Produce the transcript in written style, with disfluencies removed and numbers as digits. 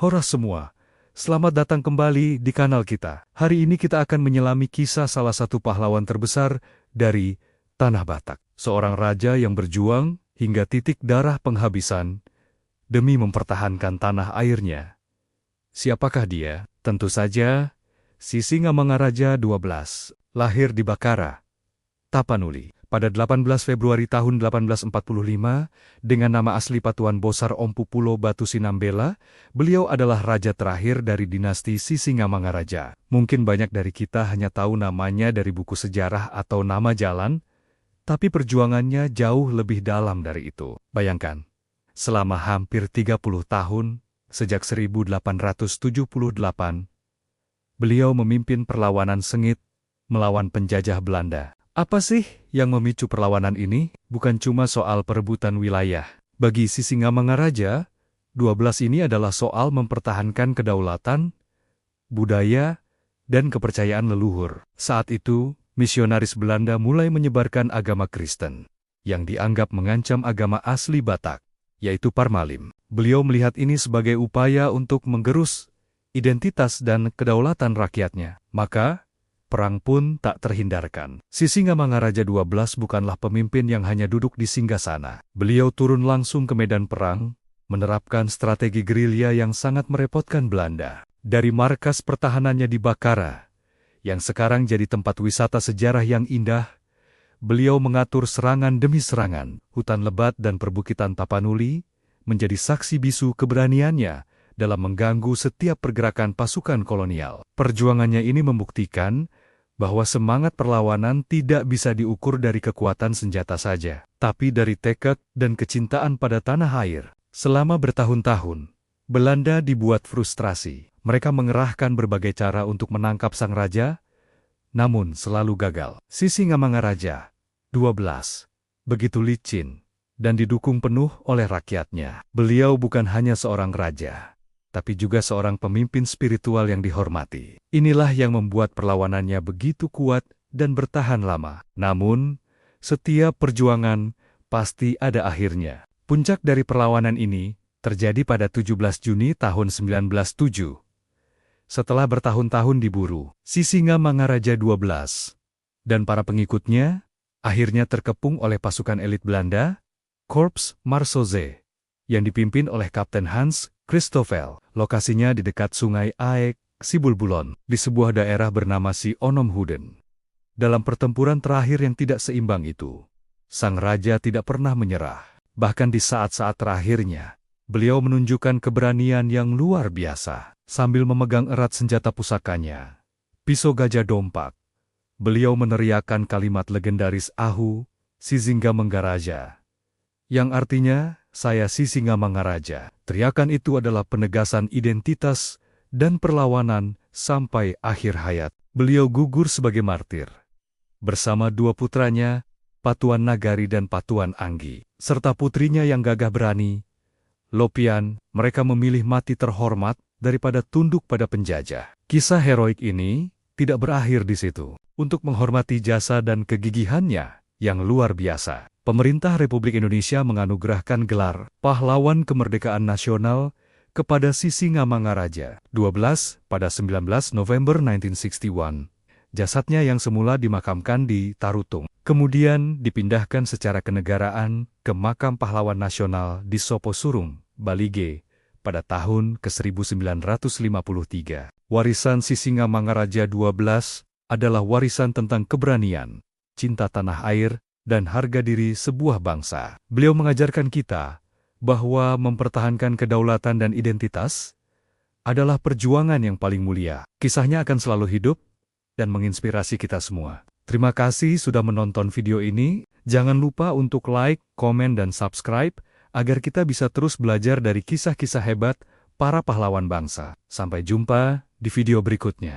Hora semua, selamat datang kembali di kanal kita. Hari ini kita akan menyelami kisah salah satu pahlawan terbesar dari Tanah Batak. Seorang raja yang berjuang hingga titik darah penghabisan demi mempertahankan tanah airnya. Siapakah dia? Tentu saja, Sisingamangaraja XII, lahir di Bakara, Tapanuli, pada 18 Februari tahun 1845, dengan nama asli Patuan Bosar Ompu Pulo Batu Sinambela, beliau adalah raja terakhir dari dinasti Sisingamangaraja. Mungkin banyak dari kita hanya tahu namanya dari buku sejarah atau nama jalan, tapi perjuangannya jauh lebih dalam dari itu. Bayangkan, selama hampir 30 tahun, sejak 1878, beliau memimpin perlawanan sengit melawan penjajah Belanda. Apa sih yang memicu perlawanan ini? Bukan cuma soal perebutan wilayah. Bagi Sisingamangaraja XII ini adalah soal mempertahankan kedaulatan, budaya, dan kepercayaan leluhur. Saat itu, misionaris Belanda mulai menyebarkan agama Kristen, yang dianggap mengancam agama asli Batak, yaitu Parmalim. Beliau melihat ini sebagai upaya untuk menggerus identitas dan kedaulatan rakyatnya. Maka, perang pun tak terhindarkan. Sisingamangaraja XII bukanlah pemimpin yang hanya duduk di singgasana. Beliau turun langsung ke medan perang, menerapkan strategi gerilya yang sangat merepotkan Belanda. Dari markas pertahanannya di Bakara, yang sekarang jadi tempat wisata sejarah yang indah, beliau mengatur serangan demi serangan. Hutan lebat dan perbukitan Tapanuli menjadi saksi bisu keberaniannya dalam mengganggu setiap pergerakan pasukan kolonial. Perjuangannya ini membuktikan bahwa semangat perlawanan tidak bisa diukur dari kekuatan senjata saja, tapi dari tekad dan kecintaan pada tanah air. Selama bertahun-tahun, Belanda dibuat frustrasi. Mereka mengerahkan berbagai cara untuk menangkap sang raja, namun selalu gagal. Sisingamangaraja XII begitu licin dan didukung penuh oleh rakyatnya. Beliau bukan hanya seorang raja, tapi juga seorang pemimpin spiritual yang dihormati. Inilah yang membuat perlawanannya begitu kuat dan bertahan lama. Namun, setiap perjuangan pasti ada akhirnya. Puncak dari perlawanan ini terjadi pada 17 Juni tahun 1907. Setelah bertahun-tahun diburu, Sisingamangaraja XII dan para pengikutnya akhirnya terkepung oleh pasukan elit Belanda, Korps Marsozé, yang dipimpin oleh Kapten Hans Christoffel. Lokasinya di dekat Sungai Aek, Sibulbulon, di sebuah daerah bernama Si Onom Huden. Dalam pertempuran terakhir yang tidak seimbang itu, sang raja tidak pernah menyerah. Bahkan di saat-saat terakhirnya, beliau menunjukkan keberanian yang luar biasa. Sambil memegang erat senjata pusakanya, pisau gajah dompak, beliau meneriakkan kalimat legendaris Ahu Sisingamangaraja, yang artinya, saya Sisingamangaraja. Teriakan itu adalah penegasan identitas dan perlawanan sampai akhir hayat. Beliau gugur sebagai martir, bersama dua putranya, Patuan Nagari dan Patuan Anggi, serta putrinya yang gagah berani, Lopian. Mereka memilih mati terhormat daripada tunduk pada penjajah. Kisah heroik ini tidak berakhir di situ. Untuk menghormati jasa dan kegigihannya yang luar biasa, pemerintah Republik Indonesia menganugerahkan gelar Pahlawan Kemerdekaan Nasional kepada Sisingamangaraja XII pada 19 November 1961. Jasadnya yang semula dimakamkan di Tarutung, kemudian dipindahkan secara kenegaraan ke Makam Pahlawan Nasional di Soposurung, Balige, pada tahun ke-1953. Warisan Sisingamangaraja XII adalah warisan tentang keberanian, cinta tanah air, dan harga diri sebuah bangsa. Beliau mengajarkan kita bahwa mempertahankan kedaulatan dan identitas adalah perjuangan yang paling mulia. Kisahnya akan selalu hidup dan menginspirasi kita semua. Terima kasih sudah menonton video ini. Jangan lupa untuk like, komen, dan subscribe agar kita bisa terus belajar dari kisah-kisah hebat para pahlawan bangsa. Sampai jumpa di video berikutnya.